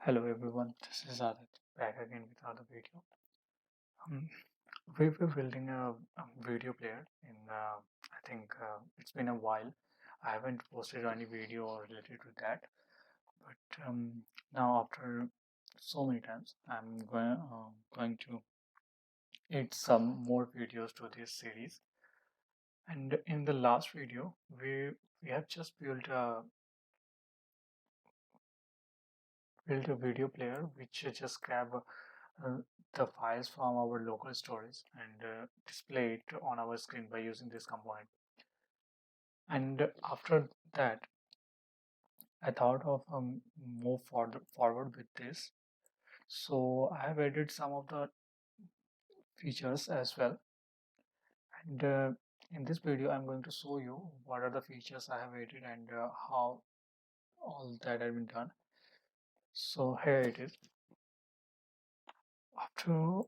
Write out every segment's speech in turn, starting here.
Hello everyone, this is Adit back again with another video. Um, we were building a video player I think it's been a while. I haven't posted any video related to that, but now after so many times, I'm going to add some more videos to this series. And in the last video, we have just built a video player which just grab uh, the files from our local storage and display it on our screen by using this component. And after that, I thought of move forward with this. So I have added some of the features as well. And in this video, I'm going to show you what are the features I have added and how all that has been done. So here it is. After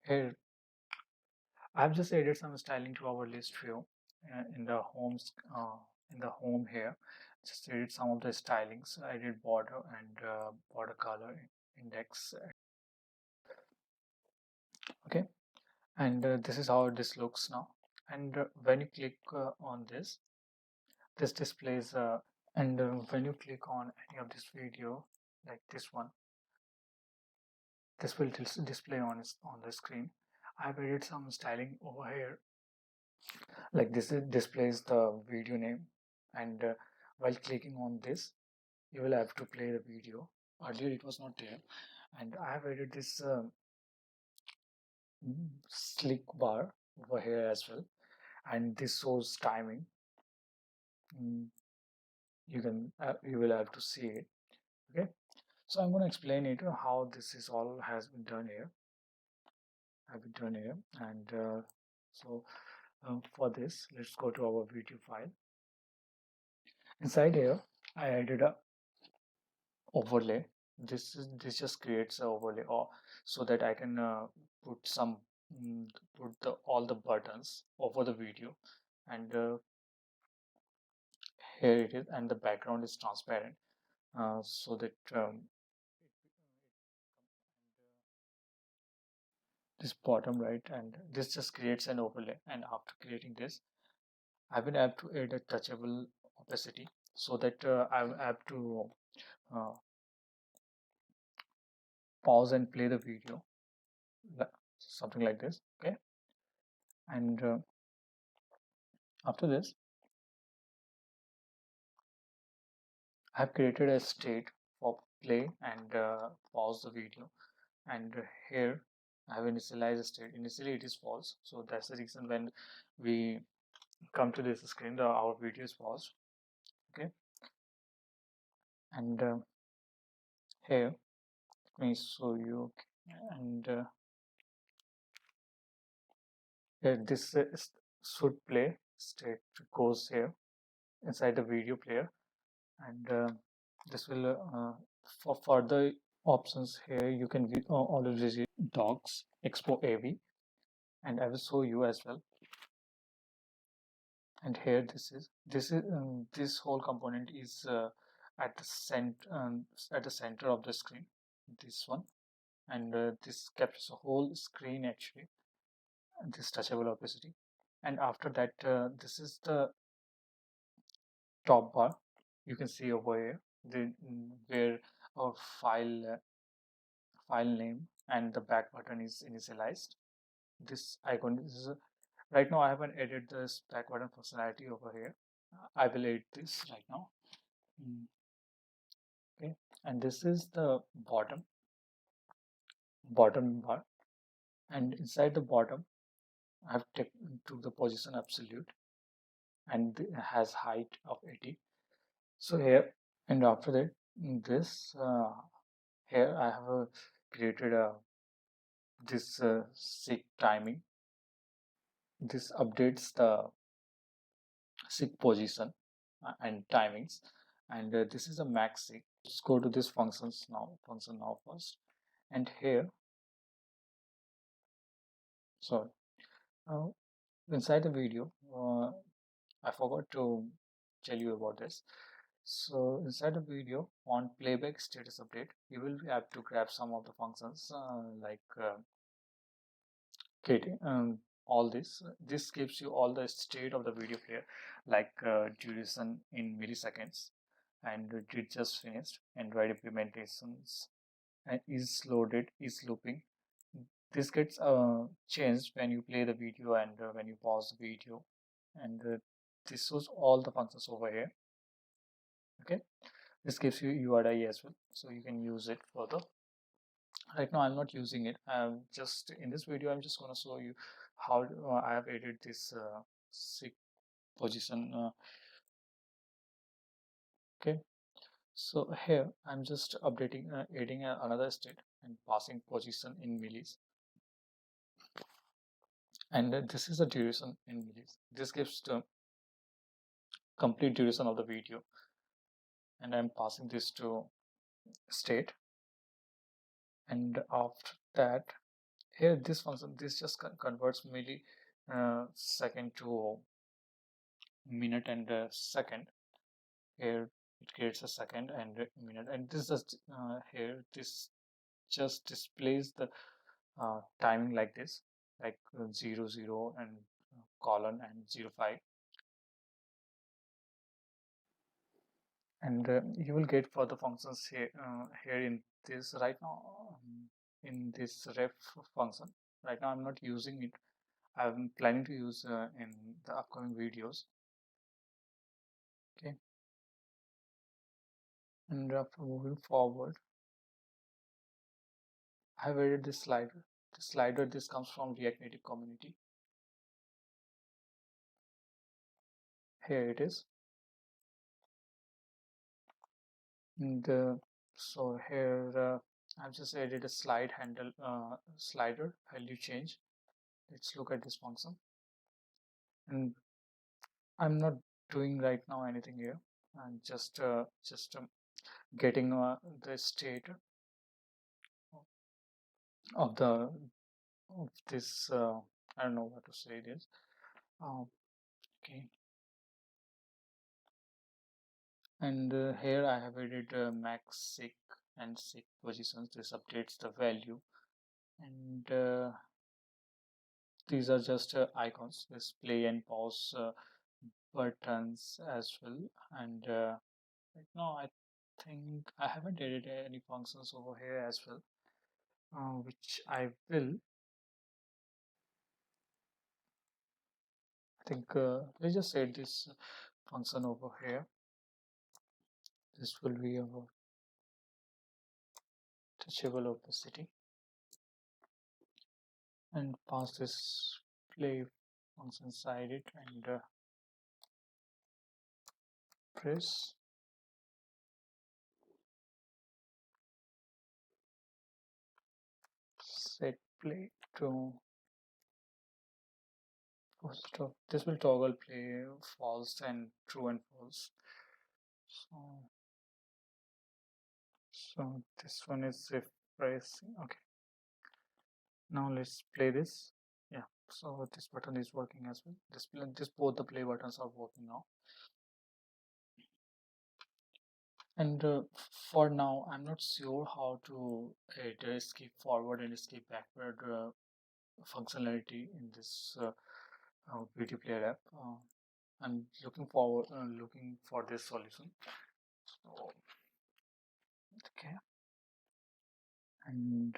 here, I've just added some styling to our list view in the in the home here. Just added some of the stylings. I did border and border color index. Okay, and this is how this looks now. And when you click on this displays. And when you click on any of this video, like this one, this will display on the screen. I've added some styling over here. Like this it displays the video name, and while clicking on this you will have to play the video. Earlier it was not there, and I have added this slick bar over here as well, and this shows timing. Mm, you will have to see it. Okay, so I'm going to explain it how this is all has been done here. Have been done here, and so for this, let's go to our video file. Inside here, I added a overlay. This just creates a overlay or so that I can put some mm, put all the buttons over the video, and here it is, and the background is transparent, so that this bottom right, and this just creates an overlay. And after creating this, I will have to add a touchable opacity so that I will have to uh, pause and play the video, something like this. Okay, and after this, I have created a state for play and pause the video, and here I have initialized a state. Initially it is false, so that's the reason when we come to this screen our video is paused. Okay, and here let me show you. And here this should play state goes here inside the video player, and this will for further options here you can always visit docs expo av, and I will show you as well. And here this whole component is at the center of the screen, this one, and this captures the whole screen actually, this touchable opacity. And after that, this is the top bar. You can see over here where our file name and the back button is initialized. This icon is right now I haven't added this back button functionality over here. I will add this right now. Mm, okay, and this is the bottom bar, and inside the bottom I have taken to the position absolute, and it has height of 80. So here, and after that, this here I have created a this SIG timing. This updates the SIG position and timings, and this is a max SIG. Let's go to this function now first, and here, sorry, uh, inside the video, I forgot to tell you about this. So inside the video on playback status update, you will have to grab some of the functions like Katie, all this. This gives you all the state of the video player, like duration in milliseconds, and it just finished, Android implementations, and is loaded, is looping. This gets changed when you play the video and when you pause the video, and this shows all the functions over here. Okay, this gives you URI as well, so you can use it further. Right now I'm not using it. I'm just in this video I'm just going to show you how I have added this seek position. Okay, so here I'm just updating, adding another state and passing position in millis, and this is the duration in millis. This gives the complete duration of the video, and I'm passing this to state. And after that, here this function, this just converts milli second to minute and second. Here it creates a second and a minute, and this is here this just displays the timing like this, like 00 and colon and 05, and you will get further functions here in this right now, in this ref function. Right now I'm not using it. I'm planning to use in the upcoming videos. Okay, and after moving forward, I've added this slider. The slider, this comes from React Native community. Here it is. And so here I've just added a slide handle slider value change. Let's look at this function. And I'm not doing right now anything here. I'm just getting the state of the of this. I don't know what to say this. Okay, and here I have added max seek and seek positions. This updates the value, and these are just icons. This play and pause buttons as well. And right now I think I haven't added any functions over here as well, which I will. I think let's just add this function over here. This will be our touchable opacity, and pass this play function inside it, and press set play to stop. This will toggle play false and true and false. So this one is refreshing. Okay, now let's play this. Yeah, so this button is working as well. This both the play buttons are working now. And for now, I'm not sure how to add skip forward and skip backward functionality in this video player app. I'm looking for this solution. So, okay, and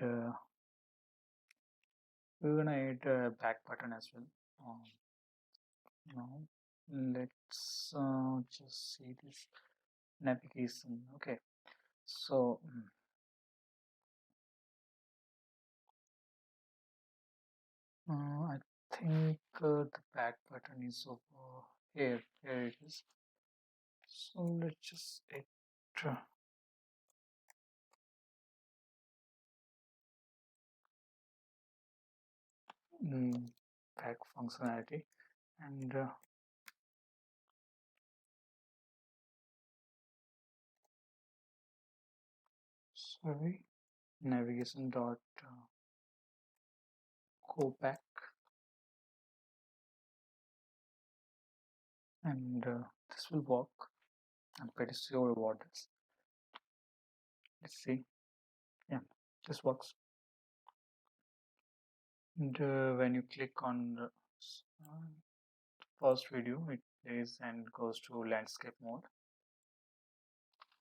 we're gonna add a back button as well. Now let's just see this navigation. Okay, so I think the back button is over here. Here it is. So let's just hit back functionality, and sorry, navigation dot go back, and this will work. I'm pretty sure about this. Let's see. Yeah, this works. And when you click on the first video, it plays and goes to landscape mode.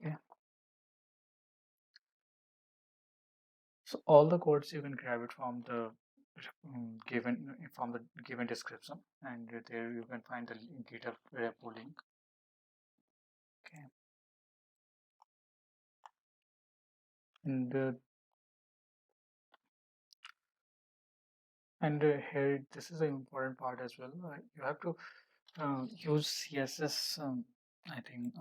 Yeah. So all the codes you can grab it from the given description, and there you can find the GitHub repo link. Okay, and here this is an important part as well. You have to use CSS. I think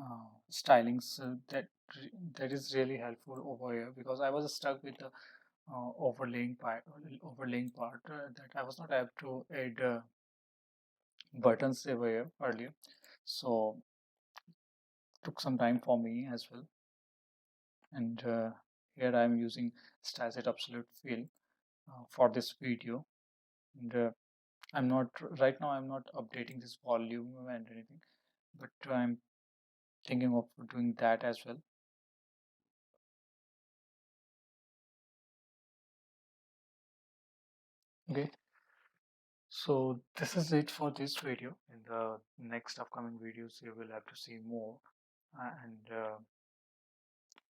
stylings that is really helpful over here because I was stuck with the overlaying part that I was not able to add buttons over here earlier. So took some time for me as well. And here I am using StyleSet Absolute Fill for this video. And I'm not right now. I'm not updating this volume and anything, but I'm thinking of doing that as well. Okay, so this is it for this video. In the next upcoming videos, you will have to see more. And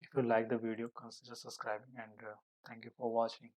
if you like the video, consider subscribing. And thank you for watching.